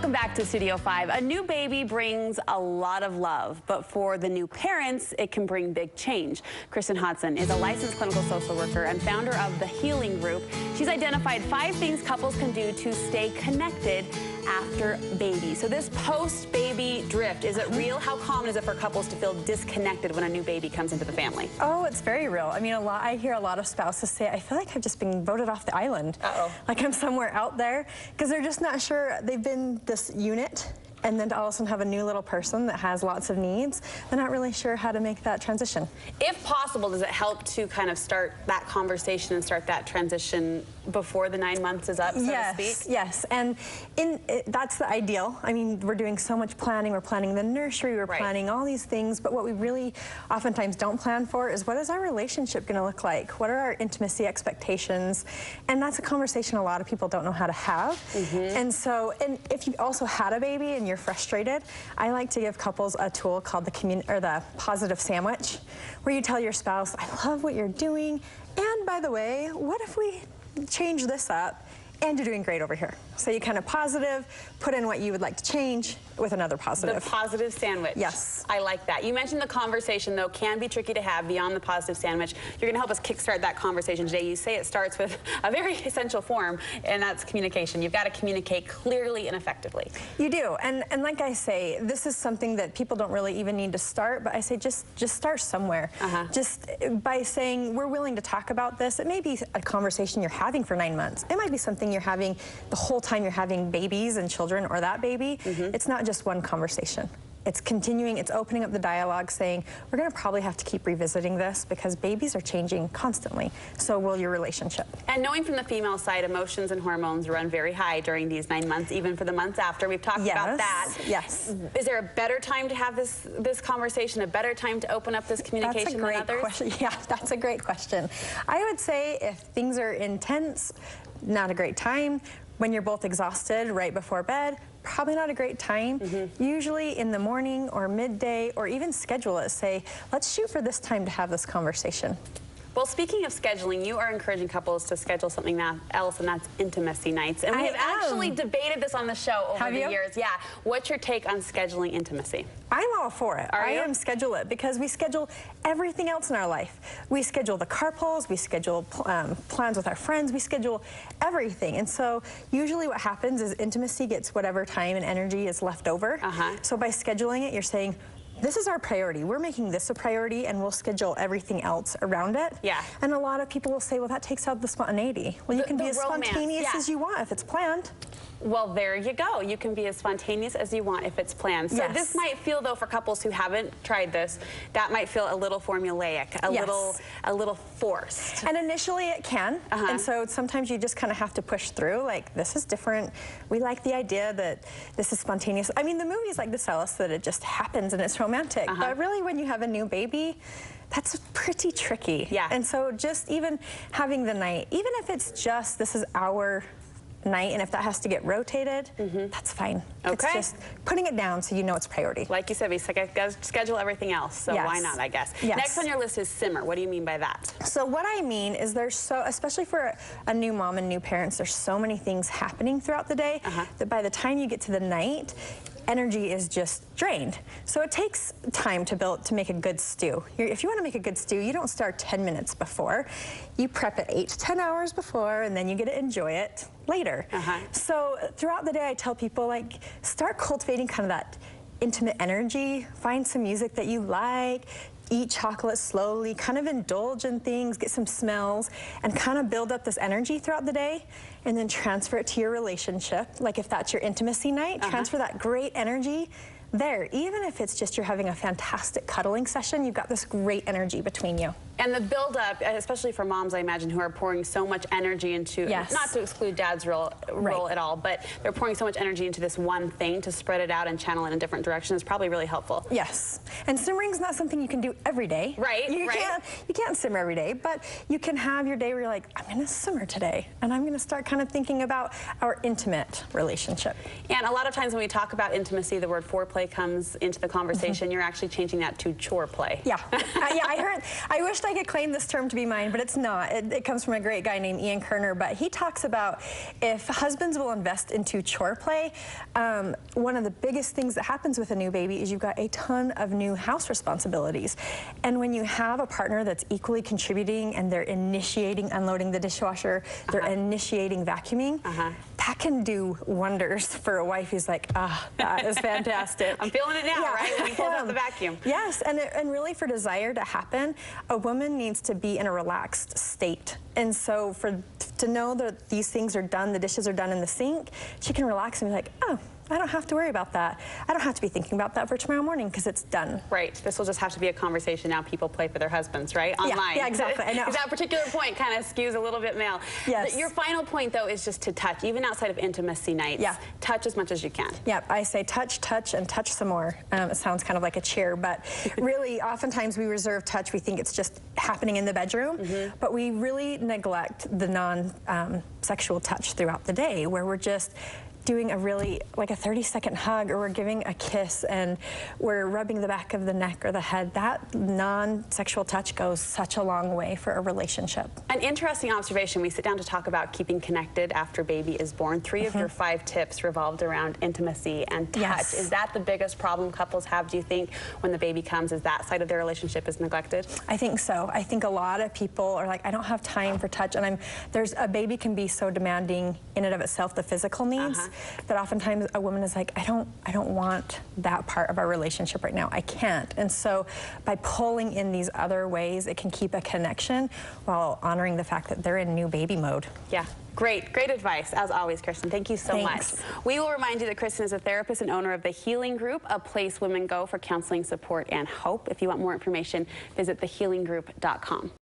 Welcome back to Studio 5. A new baby brings a lot of love, but for the new parents, it can bring big change. Kristin Hodson is a licensed clinical social worker and founder of the Healing Group. She's identified 5 things couples can do to stay connected after baby. So this post-baby drift, is it real? How common is it for couples to feel disconnected when a new baby comes into the family? Oh, it's very real. I mean, I hear a lot of spouses say, I feel like I've just been voted off the island. Uh-oh. Like I'm somewhere out there, because they're just not sure. They've been this unit, and then to all of a sudden have a new little person that has lots of needs, they're not really sure how to make that transition. If possible, does it help to kind of start that conversation and start that transition before the 9 months is up, so to speak? Yes, and that's the ideal. I mean, we're doing so much planning. We're planning the nursery, we're planning all these things, but what we really oftentimes don't plan for is, what is our relationship going to look like? What are our intimacy expectations? And that's a conversation a lot of people don't know how to have. And so, and if you also had a baby and you're frustrated, I like to give couples a tool called the positive sandwich, where you tell your spouse, I love what you're doing, and by the way, what if we change this up? And you're doing great over here. So you kind of positive, put in what you would like to change with another positive. The positive sandwich. Yes. I like that. You mentioned the conversation, though, can be tricky to have beyond the positive sandwich. You're going to help us kickstart that conversation today. You say it starts with a very essential form, and that's communication. You've got to communicate clearly and effectively. You do. And like I say, this is something that people don't really even need to start, but I say just start somewhere. Just by saying, we're willing to talk about this. It may be a conversation you're having for 9 months. It might be something you're having the whole time you're having babies and children, or that baby. It's not just one conversation. It's continuing, it's opening up the dialogue, saying, we're going to probably have to keep revisiting this because babies are changing constantly. So will your relationship. And knowing from the female side, emotions and hormones run very high during these 9 months, even for the months after. We've talked about that. Yes. Is there a better time to have this conversation, a better time to open up this communication than others? That's a great question. Yeah, that's a great question. I would say if things are intense, not a great time. When you're both exhausted right before bed, probably not a great time. Usually in the morning or midday, or even schedule it. Say, let's shoot for this time to have this conversation. Well, speaking of scheduling, you are encouraging couples to schedule something else, and that's intimacy nights. And we have actually debated this on the show over the years. Yeah. What's your take on scheduling intimacy? I'm all for it. I am schedule it, because we schedule everything else in our life. We schedule the carpools, we schedule plans with our friends, we schedule everything. And so usually what happens is intimacy gets whatever time and energy is left over. So by scheduling it, you're saying, this is our priority. We're making this a priority, and we'll schedule everything else around it. Yeah. And a lot of people will say, well, that takes out the spontaneity. Well, you can be as spontaneous as you want if it's planned. Well, there you go. You can be as spontaneous as you want if it's planned. So this might feel, though, for couples who haven't tried this, that might feel a little formulaic, a little forced. And initially it can. And so sometimes you just kind of have to push through, like, this is different. We like the idea that this is spontaneous. I mean, the movies like this tell us that it just happens and it's romantic. But really, when you have a new baby, that's pretty tricky. Yeah. And so just even having the night, even if it's just, this is our night, and if that has to get rotated, that's fine. It's just putting it down so you know it's priority. Like you said, we schedule everything else, so why not, I guess. Next on your list is simmer. What do you mean by that? So what I mean is, especially for a new mom and new parents, there's so many things happening throughout the day that by the time you get to the night, energy is just drained. So it takes time to make a good stew. If you want to make a good stew, you don't start 10 minutes before. You prep it 8 to 10 hours before, and then you get to enjoy it later. So throughout the day, I tell people, like, start cultivating kind of that intimate energy. Find some music that you like. Eat chocolate slowly, kind of indulge in things, get some smells, and kind of build up this energy throughout the day, and then transfer it to your relationship. Like if that's your intimacy night, transfer that great energy there. Even if it's just you're having a fantastic cuddling session, you've got this great energy between you. And the build-up, especially for moms, I imagine, who are pouring so much energy into, not to exclude dad's role at all, but they're pouring so much energy into this one thing to spread it out and channel it in different directions is probably really helpful. Yes. And simmering's not something you can do every day. You can't simmer every day, but you can have your day where you're like, I'm going to simmer today, and I'm going to start kind of thinking about our intimate relationship. And a lot of times when we talk about intimacy, the word foreplay comes into the conversation. You're actually changing that to chore play. I wish I could claim this term to be mine, but it's not. It comes from a great guy named Ian Kerner, but he talks about if husbands will invest into chore play, one of the biggest things that happens with a new baby is you've got a ton of new house responsibilities. And when you have a partner that's equally contributing and they're initiating unloading the dishwasher, they're initiating vacuuming, that can do wonders for a wife who's like, that is fantastic. I'm feeling it now, right? When he pulls out the vacuum. Yes, and really for desire to happen, a woman needs to be in a relaxed state. And so to know that these things are done, the dishes are done in the sink, she can relax and be like, oh, I don't have to worry about that. I don't have to be thinking about that for tomorrow morning because it's done. Right. This will just have to be a conversation now people play for their husbands, right? Online. Yeah, exactly. I know. Because that particular point kind of skews a little bit male. Yes. Your final point, though, is just to touch, even outside of intimacy nights. Yeah. Touch as much as you can. Yeah, I say touch, touch, and touch some more. It sounds kind of like a cheer, but really, oftentimes we reserve touch. We think it's just happening in the bedroom, but we really neglect the non-sexual touch throughout the day, where we're just doing a really, like a 30-second hug, or we're giving a kiss and we're rubbing the back of the neck or the head. That non-sexual touch goes such a long way for a relationship. An interesting observation, we sit down to talk about keeping connected after baby is born. 3 of your 5 tips revolved around intimacy and touch. Yes. Is that the biggest problem couples have, do you think, when the baby comes, is that side of their relationship is neglected? I think so. I think a lot of people are like, I don't have time for touch, and there's a baby can be so demanding in and of itself, the physical needs, that oftentimes a woman is like, I don't want that part of our relationship right now. I can't. And so by pulling in these other ways, it can keep a connection while honoring the fact that they're in new baby mode. Yeah. Great advice, as always, Kristin. Thank you so much. We will remind you that Kristin is a therapist and owner of the Healing Group, a place women go for counseling, support, and hope. If you want more information, visit thehealinggroup.com.